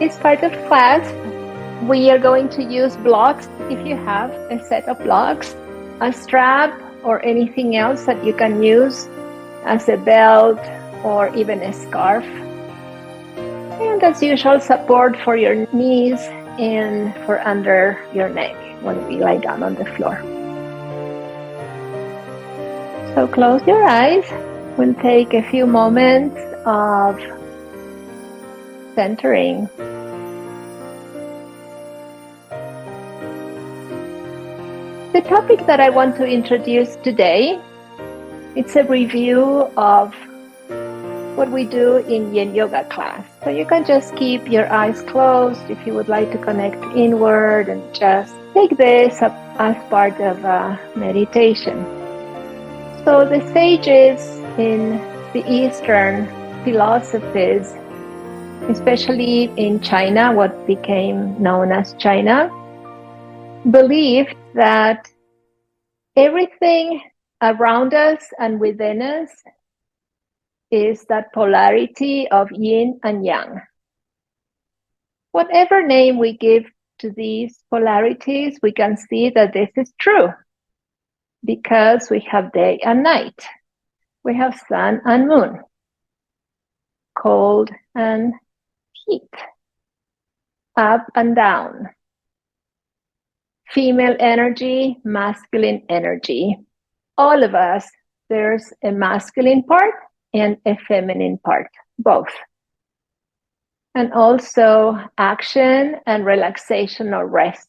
this part of class, we are going to use blocks. If you have a set of blocks, a strap, or anything else that you can use as a belt or even a scarf. And as usual, support for your knees and for under your neck when we lie down on the floor. So close your eyes. We'll take a few moments of centering. The topic that I want to introduce today, it's a review of what we do in Yin Yoga class. So you can just keep your eyes closed if you would like to connect inward and just take this up as part of a meditation. So the sages in the Eastern philosophies, especially in China, what became known as China, believed that everything around us and within us is that polarity of yin and yang. Whatever name we give to these polarities, we can see that this is true because we have day and night. We have sun and moon, cold and heat, up and down, female energy, masculine energy. All of us, there's a masculine part and a feminine part, both. And also action and relaxation or rest.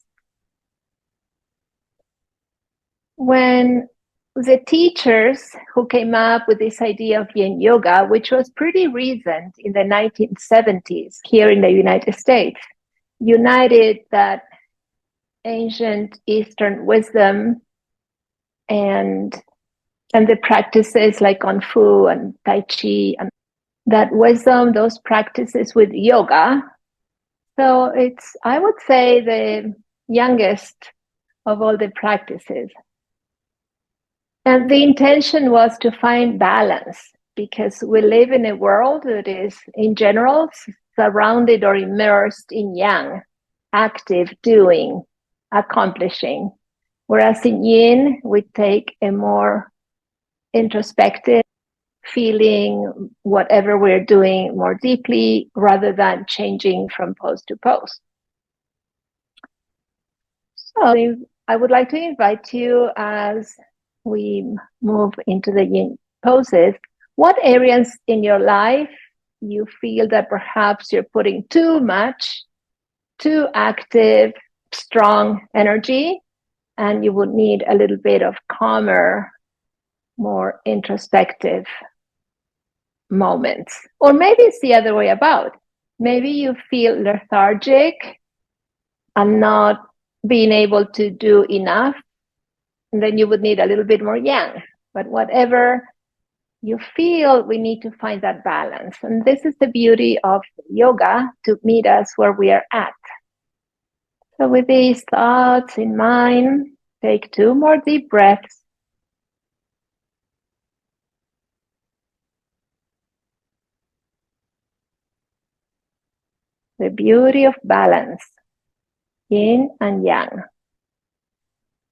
When the teachers who came up with this idea of Yin Yoga, which was pretty recent in the 1970s here in the United States, united that ancient Eastern wisdom and the practices like Kung Fu and Tai Chi and that wisdom, those practices with yoga. So it's, I would say, the youngest of all the practices. And the intention was to find balance because we live in a world that is, in general, surrounded or immersed in yang, active, doing, accomplishing. Whereas in yin, we take a more introspective, feeling whatever we're doing more deeply rather than changing from pose to pose. So I would like to invite you as we move into the yin poses, what areas in your life you feel that perhaps you're putting too much, too active, strong energy, and you would need a little bit of calmer, more introspective moments. Or maybe it's the other way about. Maybe you feel lethargic and not being able to do enough, and then you would need a little bit more yang. But whatever you feel, we need to find that balance. And this is the beauty of yoga, to meet us where we are at. So with these thoughts in mind, take 2 more deep breaths. The beauty of balance, yin and yang.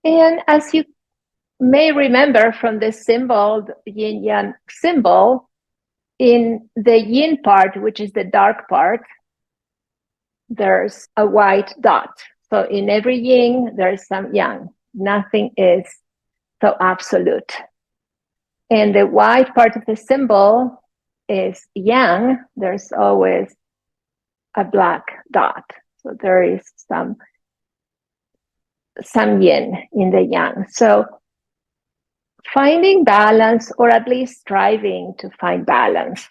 And as you may remember from the symbol, the yin yang symbol, in the yin part, which is the dark part, there's a white dot. So in every yin, there's some yang. Nothing is so absolute. And the white part of the symbol is yang. There's always a black dot. So there is some yin in the yang. So finding balance, or at least striving to find balance.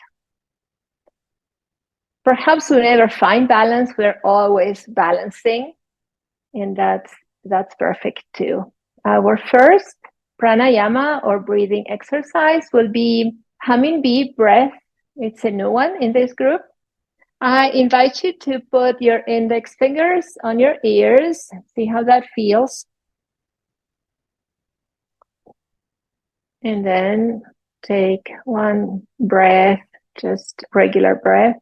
Perhaps we never find balance, we're always balancing, and that's perfect too. Our first pranayama or breathing exercise will be humming bee breath. It's a new one in this group. I invite you to put your index fingers on your ears, see how that feels. And then take 1 breath, just regular breath.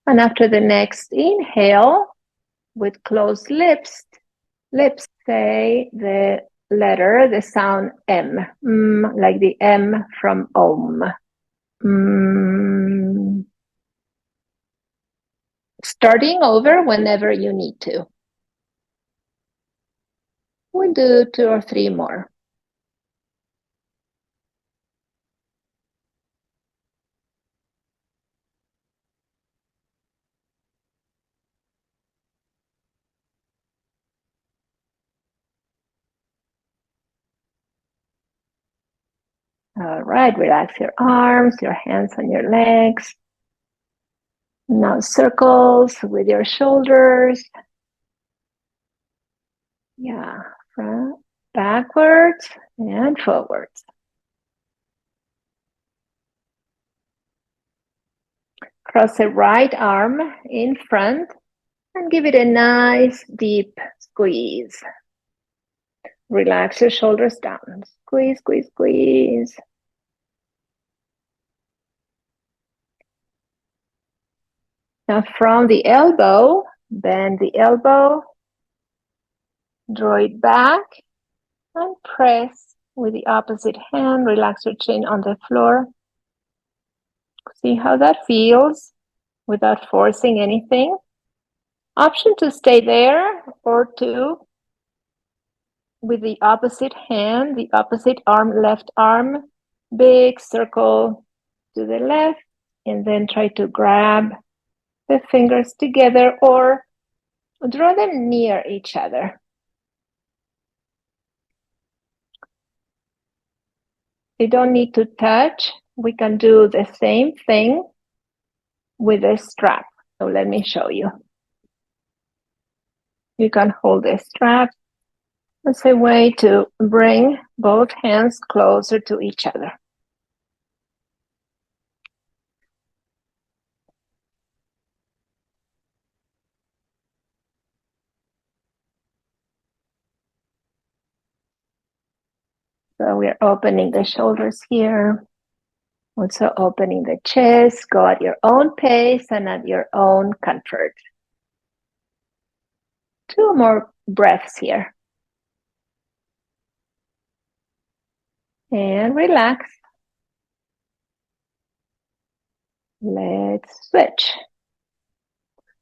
And after the next inhale, with closed lips say the letter, the sound M, like the M from Om. Starting over whenever you need to. We'll do 2 or 3 more. All right, relax your arms, your hands on your legs. Now circles with your shoulders. Yeah, front, backwards, and forwards. Cross the right arm in front and give it a nice deep squeeze. Relax your shoulders down. Squeeze, squeeze, squeeze. Now from the elbow, bend the elbow, draw it back, and press with the opposite hand. Relax your chin on the floor. See how that feels without forcing anything. Option to stay there or to, with the opposite hand, the opposite arm, left arm, big circle to the left, and then try to grab the fingers together or draw them near each other. They don't need to touch. We can do the same thing with a strap. So let me show you. You can hold the strap. That's a way to bring both hands closer to each other. So we're opening the shoulders here. Also opening the chest. Go at your own pace and at your own comfort. 2 more breaths here. And relax. Let's switch.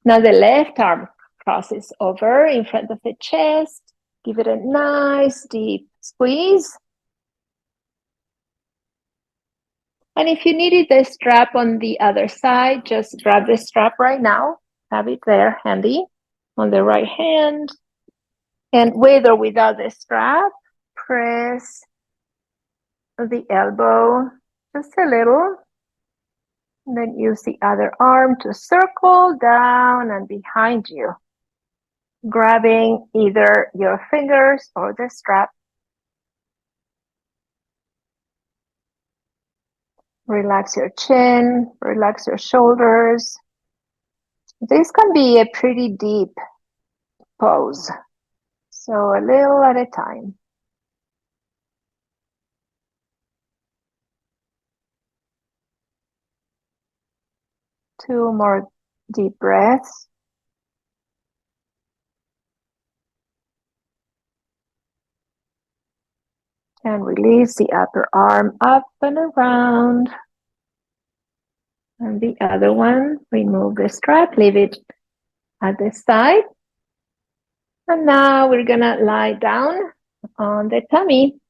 Now the left arm crosses over in front of the chest. Give it a nice deep squeeze. And if you needed the strap on the other side, just grab the strap right now. Have it there handy on the right hand. And with or without the strap, press the elbow just a little. And then use the other arm to circle down and behind you, grabbing either your fingers or the strap. Relax your chin, relax your shoulders. This can be a pretty deep pose, so a little at a time. Two more deep breaths. And release the upper arm up and around. And the other one, remove the strap, leave it at the side. And now we're gonna lie down on the tummy.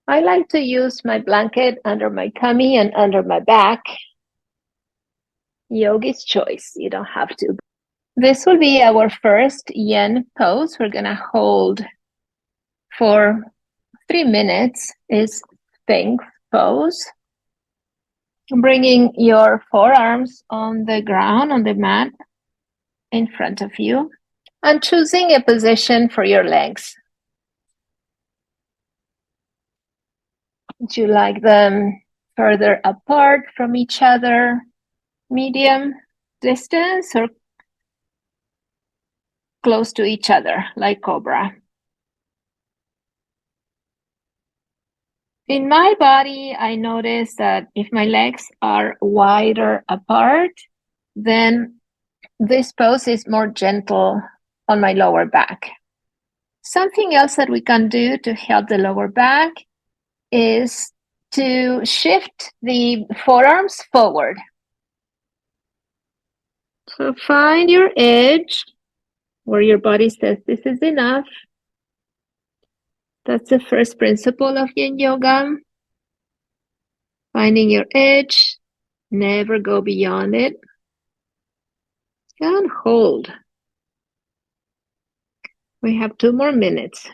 I like to use my blanket under my tummy and under my back. Yogi's choice, you don't have to. This will be our first yin pose. We're gonna hold for 3 minutes. Is Sphinx pose. Bringing your forearms on the ground, on the mat in front of you, and choosing a position for your legs. Would you like them further apart from each other, medium distance, or close to each other, like cobra? In my body, I notice that if my legs are wider apart, then this pose is more gentle on my lower back. Something else that we can do to help the lower back is to shift the forearms forward. So find your edge where your body says this is enough. That's the first principle of Yin Yoga. Finding your edge, never go beyond it. And hold. We have 2 more minutes.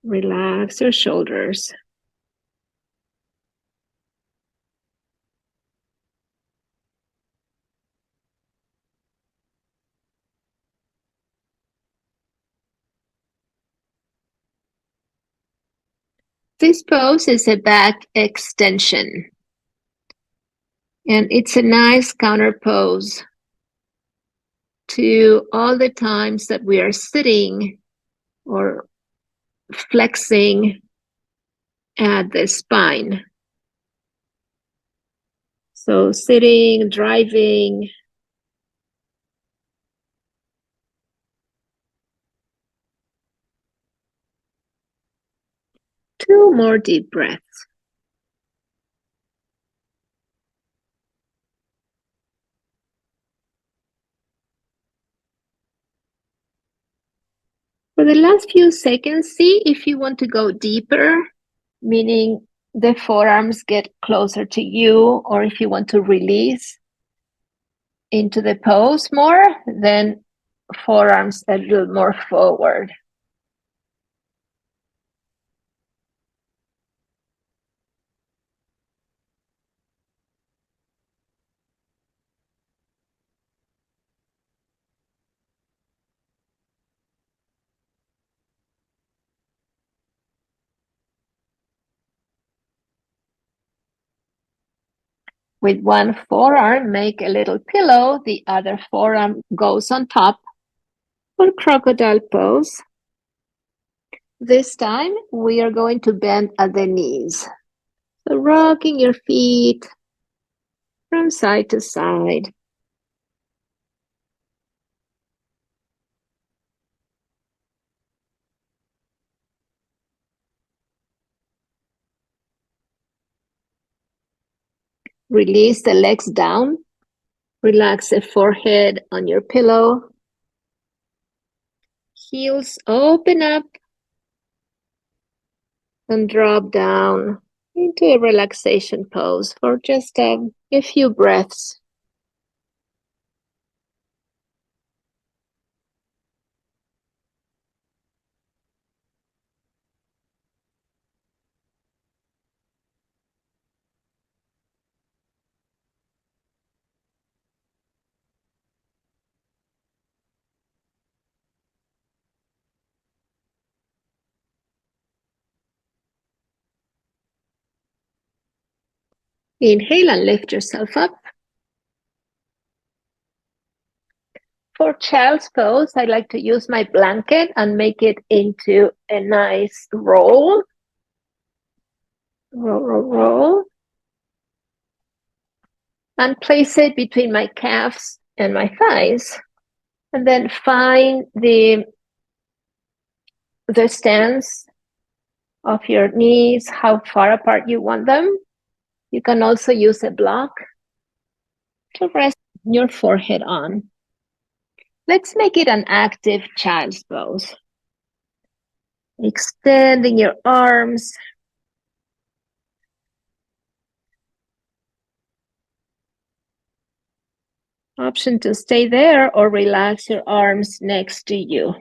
Relax your shoulders. This pose is a back extension. And it's a nice counter pose to all the times that we are sitting or flexing at the spine. So sitting, driving. Two more deep breaths. For the last few seconds, see if you want to go deeper, meaning the forearms get closer to you, or if you want to release into the pose more, then forearms a little more forward. With one forearm, make a little pillow. The other forearm goes on top for crocodile pose. This time, we are going to bend at the knees. So rocking your feet from side to side. Release the legs down. Relax the forehead on your pillow. Heels open up and drop down into a relaxation pose for just a few breaths. Inhale and lift yourself up. For child's pose, I like to use my blanket and make it into a nice roll. Roll, roll, roll. And place it between my calves and my thighs. And then find the stance of your knees, how far apart you want them. You can also use a block to rest your forehead on. Let's make it an active child's pose. Extending your arms. Option to stay there or relax your arms next to you.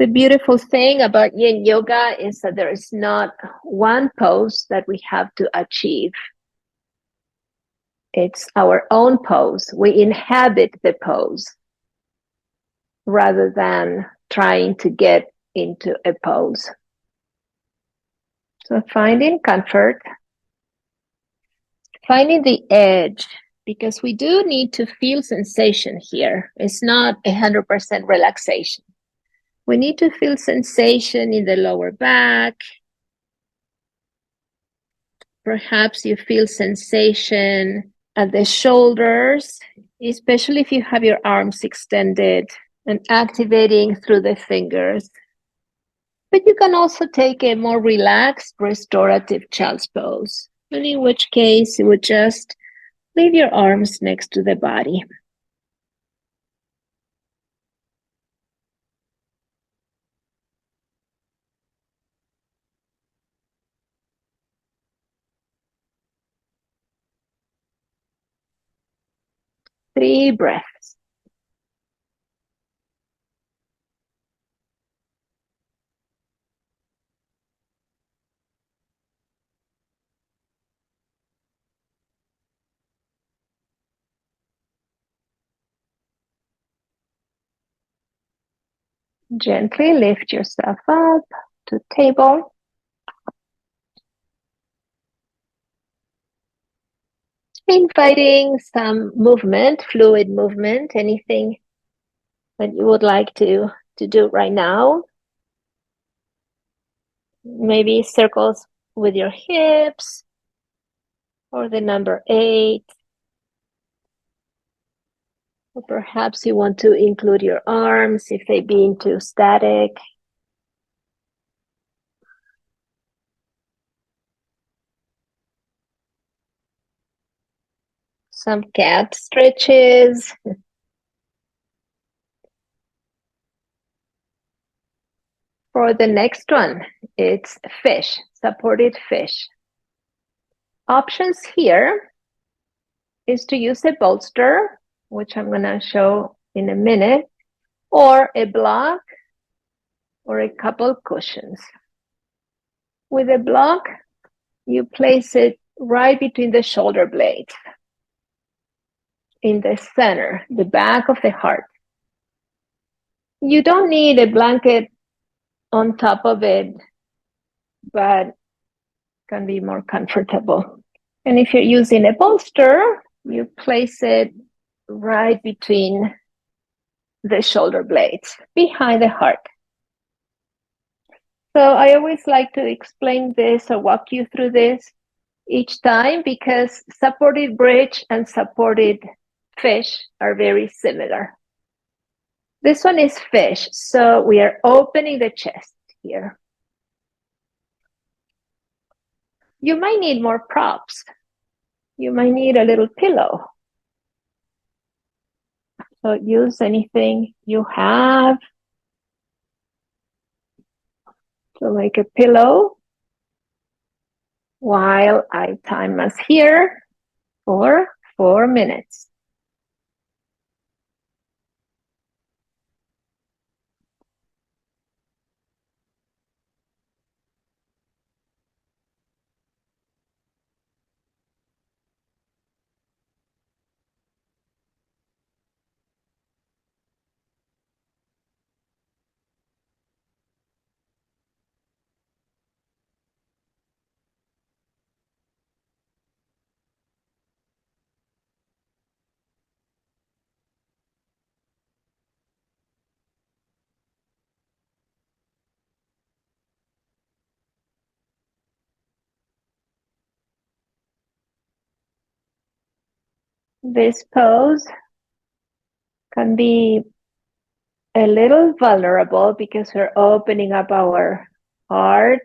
The beautiful thing about Yin Yoga is that there is not one pose that we have to achieve. It's our own pose. We inhabit the pose rather than trying to get into a pose. So finding comfort Finding the edge, because we do need to feel sensation here. It's not 100% relaxation. We need to feel sensation in the lower back. Perhaps you feel sensation at the shoulders, especially if you have your arms extended and activating through the fingers. But you can also take a more relaxed, restorative child's pose, and in which case you would just leave your arms next to the body. Three breaths. Gently lift yourself up to table. Inviting some movement, fluid movement, anything that you would like to do right now. Maybe circles with your hips or the number 8. Or perhaps you want to include your arms if they've been too static. Some cat stretches. For the next one, it's fish, supported fish. Options here is to use a bolster, which I'm going to show in a minute, or a block, or a couple cushions. With a block, you place it right between the shoulder blades, in the center, the back of the heart. You don't need a blanket on top of it, but can be more comfortable. And if you're using a bolster, you place it right between the shoulder blades, behind the heart. So I always like to explain this or walk you through this each time, because supported bridge and supported fish are very similar. This one is fish, so we are opening the chest here. You might need more props. You might need a little pillow. So use anything you have to make a pillow while I time us here for 4 minutes. This pose can be a little vulnerable because we're opening up our heart.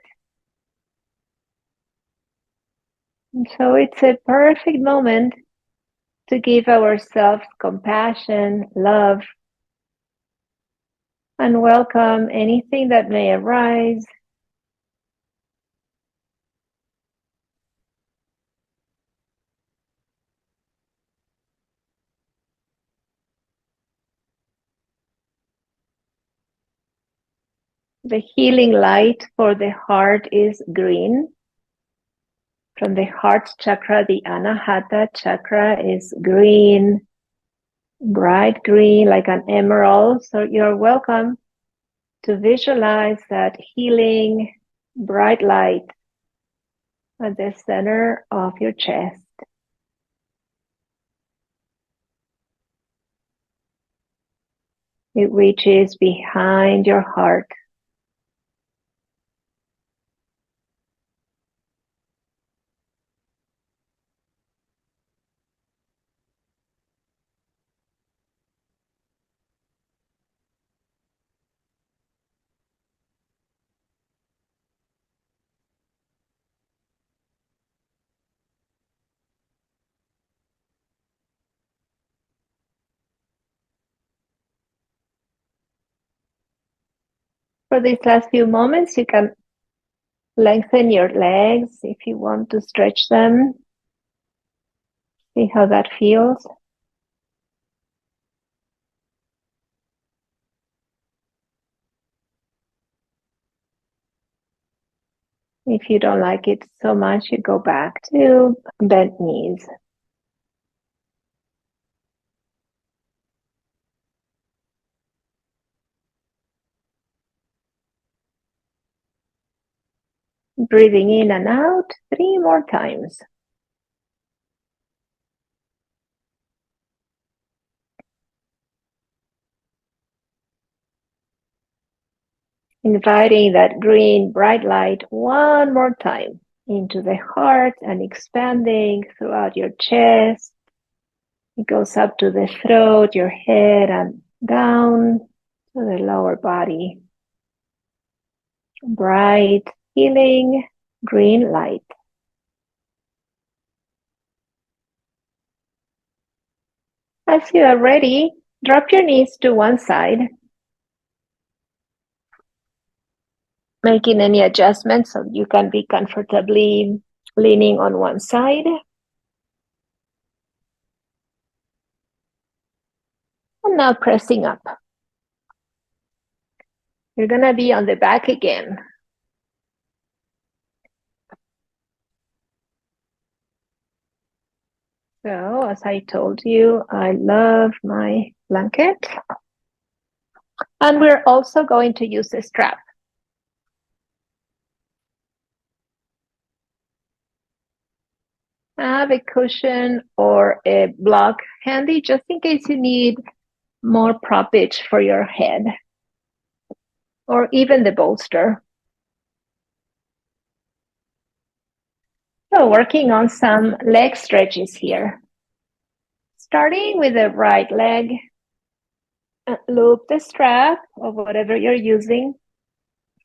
And so it's a perfect moment to give ourselves compassion, love, and welcome anything that may arise. The healing light for the heart is green. From the heart chakra, the Anahata chakra is green, bright green, like an emerald. So you're welcome to visualize that healing, bright light at the center of your chest. It reaches behind your heart. For these last few moments, you can lengthen your legs if you want to stretch them. See how that feels. If you don't like it so much, you go back to bent knees. Breathing in and out 3 more times. Inviting that green bright light one more time into the heart and expanding throughout your chest. It goes up to the throat, your head, and down to the lower body. Bright, healing, green light. As you are ready, drop your knees to one side, making any adjustments so you can be comfortably leaning on one side. And now pressing up. You're going to be on the back again. So, as I told you, I love my blanket. And we're also going to use a strap. Have a cushion or a block handy just in case you need more proppage for your head, or even the bolster. So working on some leg stretches here. Starting with the right leg, loop the strap of whatever you're using,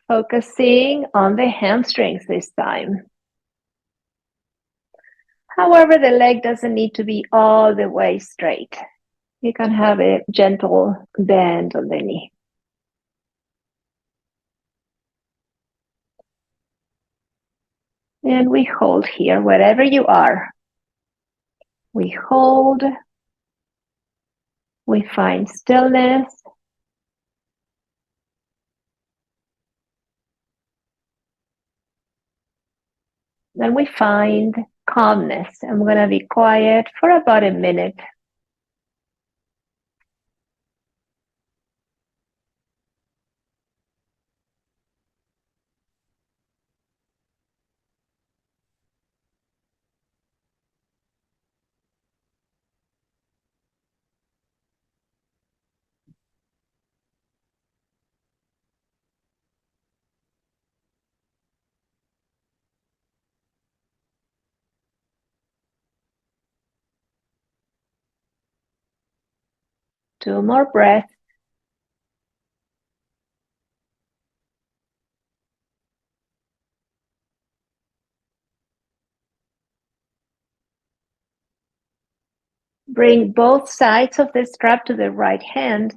focusing on the hamstrings this time. However, the leg doesn't need to be all the way straight. You can have a gentle bend on the knee. And we hold here, wherever you are. We hold. We find stillness. Then we find calmness. I'm going to be quiet for about a minute. Two more breaths. Bring both sides of the strap to the right hand.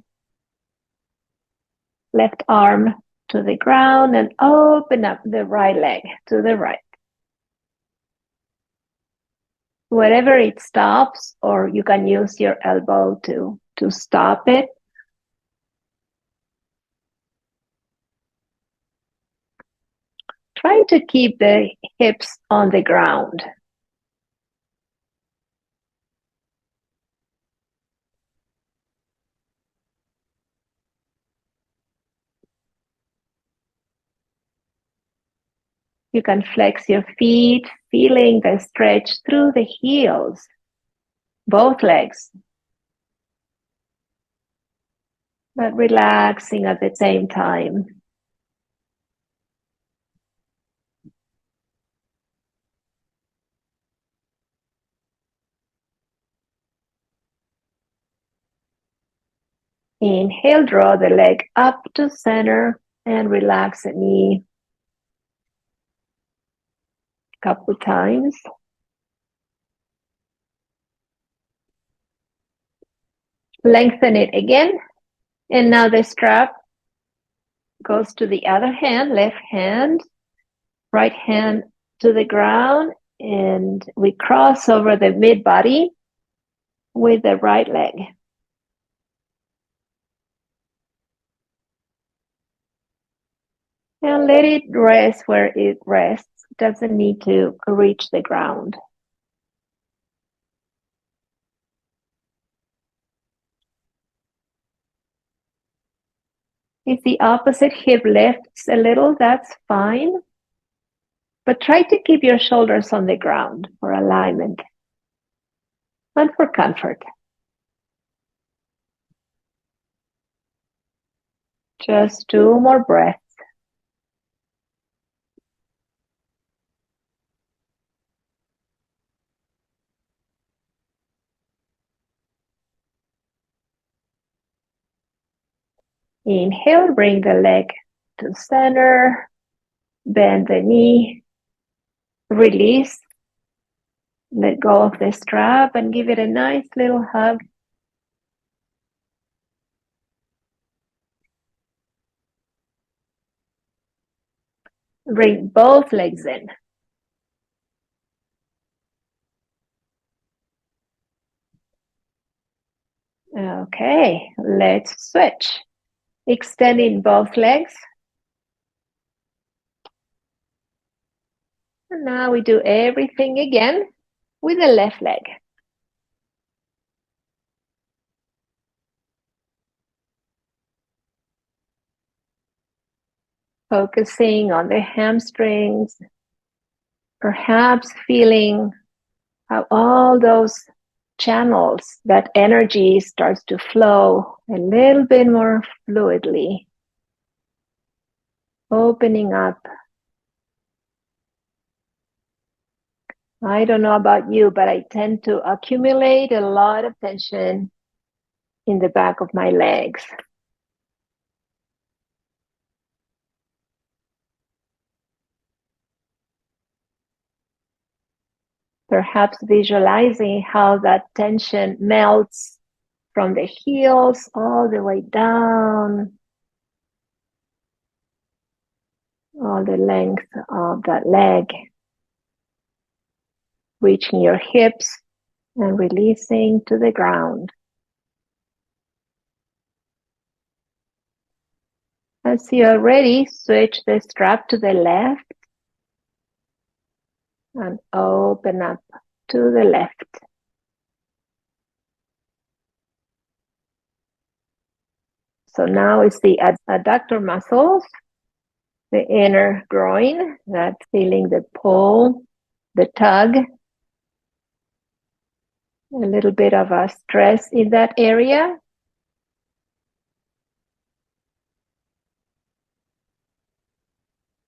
Left arm to the ground and open up the right leg to the right. Wherever it stops, or you can use your elbow to stop it. Try to keep the hips on the ground. You can flex your feet, feeling the stretch through the heels, both legs. but relaxing at the same time. Inhale, draw the leg up to center and relax the knee a couple times. Lengthen it again. And now the strap goes to the other hand, left hand, right hand to the ground, and we cross over the mid body with the right leg. And let it rest where it rests. It doesn't need to reach the ground. If the opposite hip lifts a little, that's fine. But try to keep your shoulders on the ground for alignment and for comfort. Just 2 more breaths. Inhale, bring the leg to center, bend the knee, release, let go of the strap and give it a nice little hug. Bring both legs in. Okay, let's switch. Extending both legs. And now we do everything again with the left leg. Focusing on the hamstrings, perhaps feeling how all those channels, that energy starts to flow a little bit more fluidly, opening up. I don't know about you, but I tend to accumulate a lot of tension in the back of my legs. Perhaps visualizing how that tension melts from the heels all the way down, all the length of that leg, reaching your hips and releasing to the ground. As you are ready, switch the strap to the left and open up to the left. So now it's the adductor muscles, the inner groin, that's feeling the pull, the tug, a little bit of a stress in that area.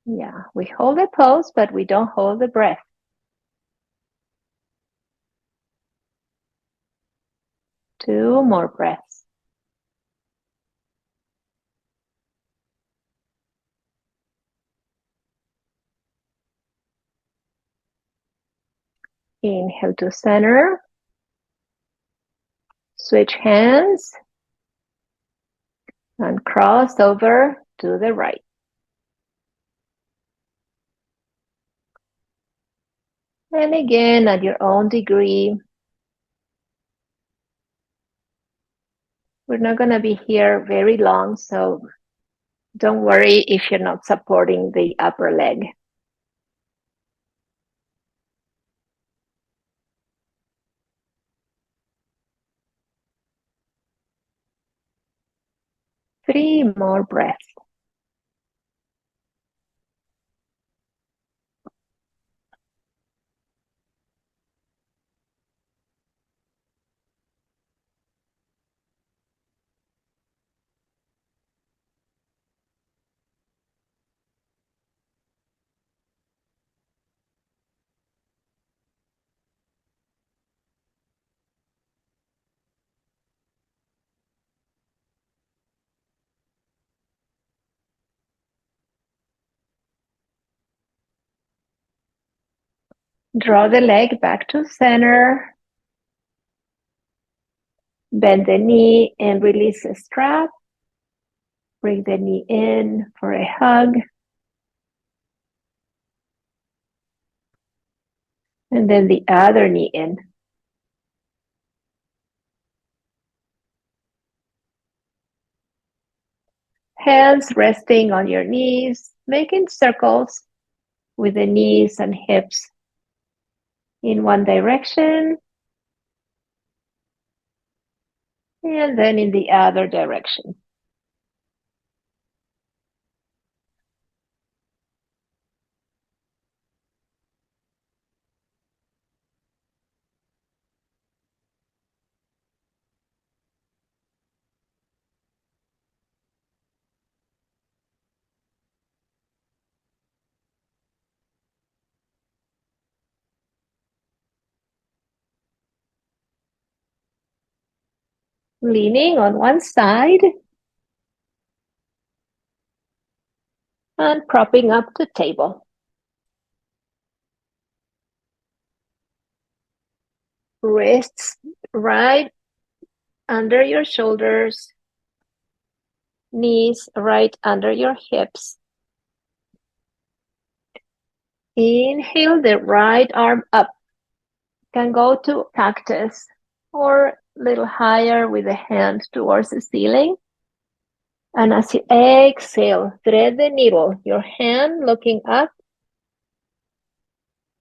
Yeah, we hold the pose, but we don't hold the breath. 2 more breaths. Inhale to center. Switch hands and cross over to the right. And again, at your own degree. We're not going to be here very long, so don't worry if you're not supporting the upper leg. Three more breaths. Draw the leg back to center. Bend the knee and release the strap. Bring the knee in for a hug. And then the other knee in. Hands resting on your knees, making circles with the knees and hips in one direction and then in the other direction. Leaning on one side and propping up the table. Wrists right under your shoulders, knees right under your hips. Inhale the right arm up. Can go to cactus or a little higher with the hand towards the ceiling. And as you exhale, thread the needle, your hand looking up,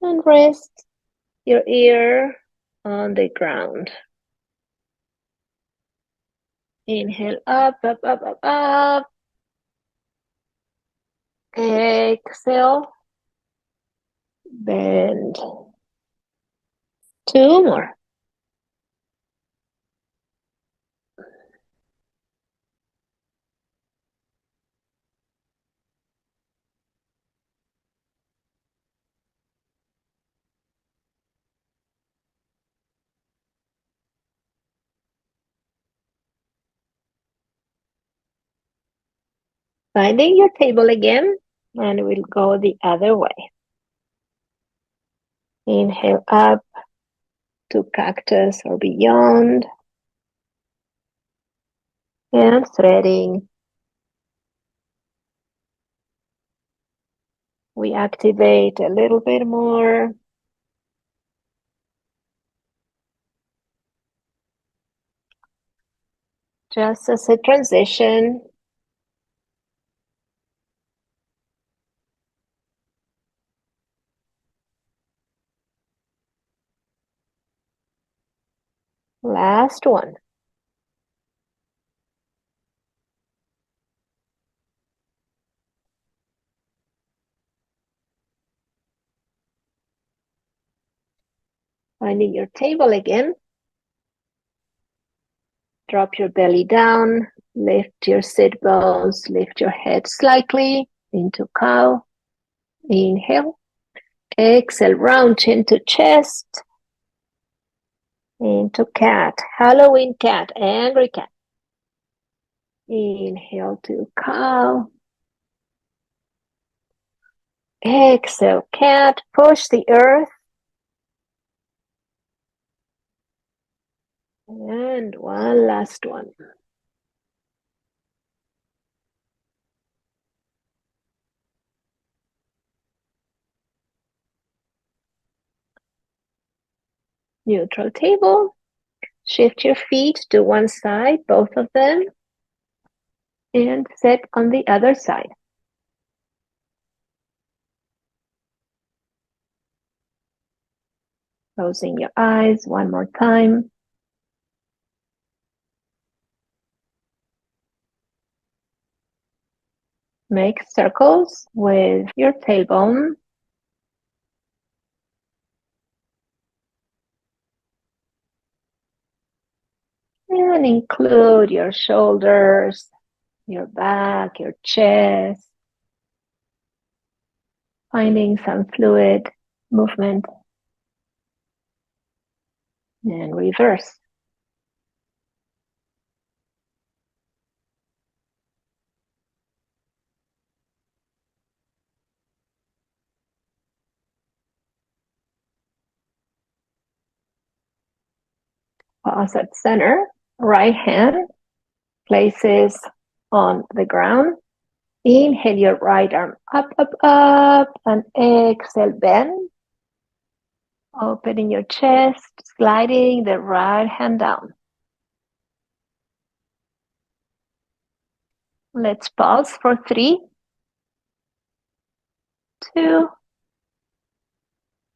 and rest your ear on the ground. Inhale up, up, up, up, up. Exhale, bend. Two more. Finding your table again, and we'll go the other way. Inhale up to cactus or beyond. And threading. We activate a little bit more. Just as a transition. Last one. Finding your table again. Drop your belly down, lift your sit bones, lift your head slightly into cow. Inhale. Exhale, round chin to chest. Into cat, Halloween cat, angry cat. Inhale to cow. Exhale, cat, push the earth. And one last one. Neutral table. Shift your feet to one side, both of them, and sit on the other side. Closing your eyes one more time. Make circles with your tailbone. And include your shoulders, your back, your chest. Finding some fluid movement. And reverse. Pause at center. Right hand places on the ground. Inhale your right arm up, up, up, and exhale, bend. Opening your chest, sliding the right hand down. Let's pause for 3, 2,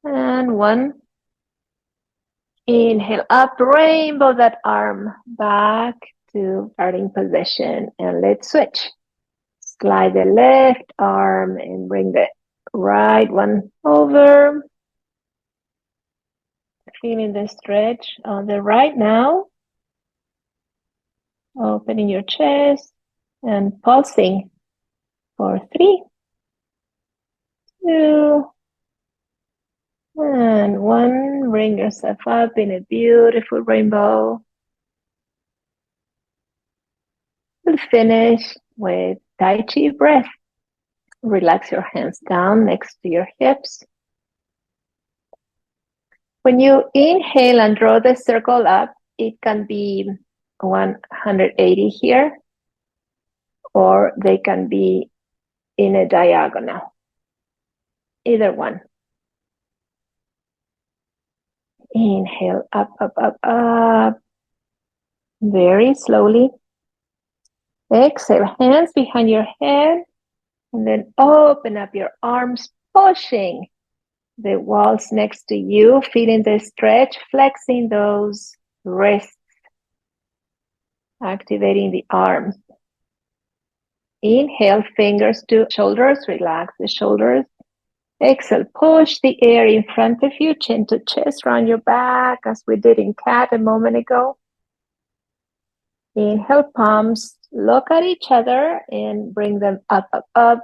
and 1. Inhale up, rainbow that arm back to starting position, and let's switch. Slide the left arm and bring the right one over. Feeling the stretch on the right now. Opening your chest and pulsing for 3, 2, and 1. Bring yourself up in a beautiful rainbow. We'll finish with Tai Chi breath. Relax your hands down next to your hips. When you inhale and draw the circle up, it can be 180 here, or they can be in a diagonal. Either one. Inhale, up, up, up, up. Very slowly. Exhale, hands behind your head. And then open up your arms, pushing the walls next to you, feeling the stretch, flexing those wrists, activating the arms. Inhale, fingers to shoulders, relax the shoulders. Exhale, push the air in front of you, chin to chest, round your back, as we did in cat a moment ago. Inhale, palms look at each other and bring them up, up, up.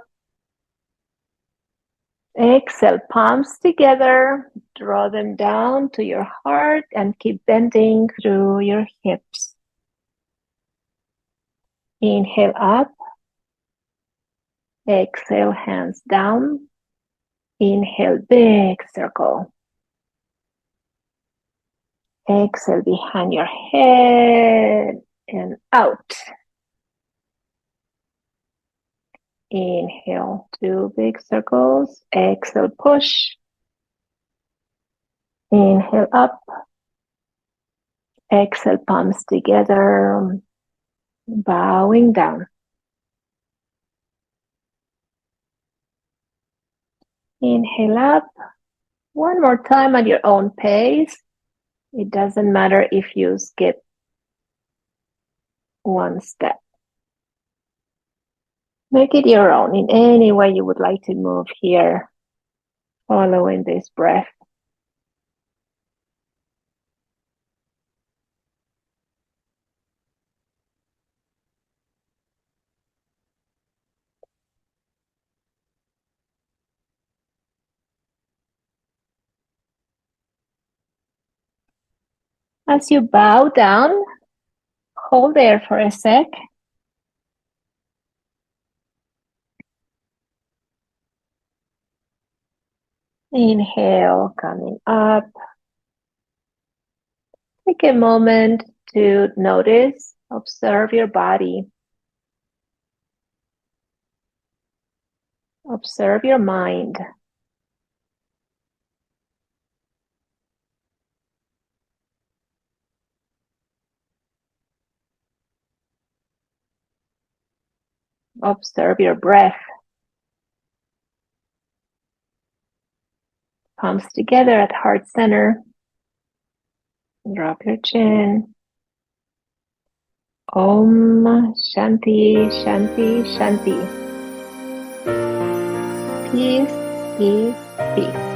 Exhale, palms together, draw them down to your heart and keep bending through your hips. Inhale up. Exhale, hands down. Inhale, big circle. Exhale behind your head and out. Inhale, 2 big circles. Exhale, push. Inhale up. Exhale, palms together. Bowing down. Inhale up. One more time at your own pace. It doesn't matter if you skip one step. Make it your own in any way you would like to move here, following this breath. As you bow down, hold there for a sec. Inhale, coming up. Take a moment to notice, observe your body. Observe your mind. Observe your breath. Palms together at heart center. Drop your chin. Om Shanti, Shanti, Shanti. Peace, peace, peace.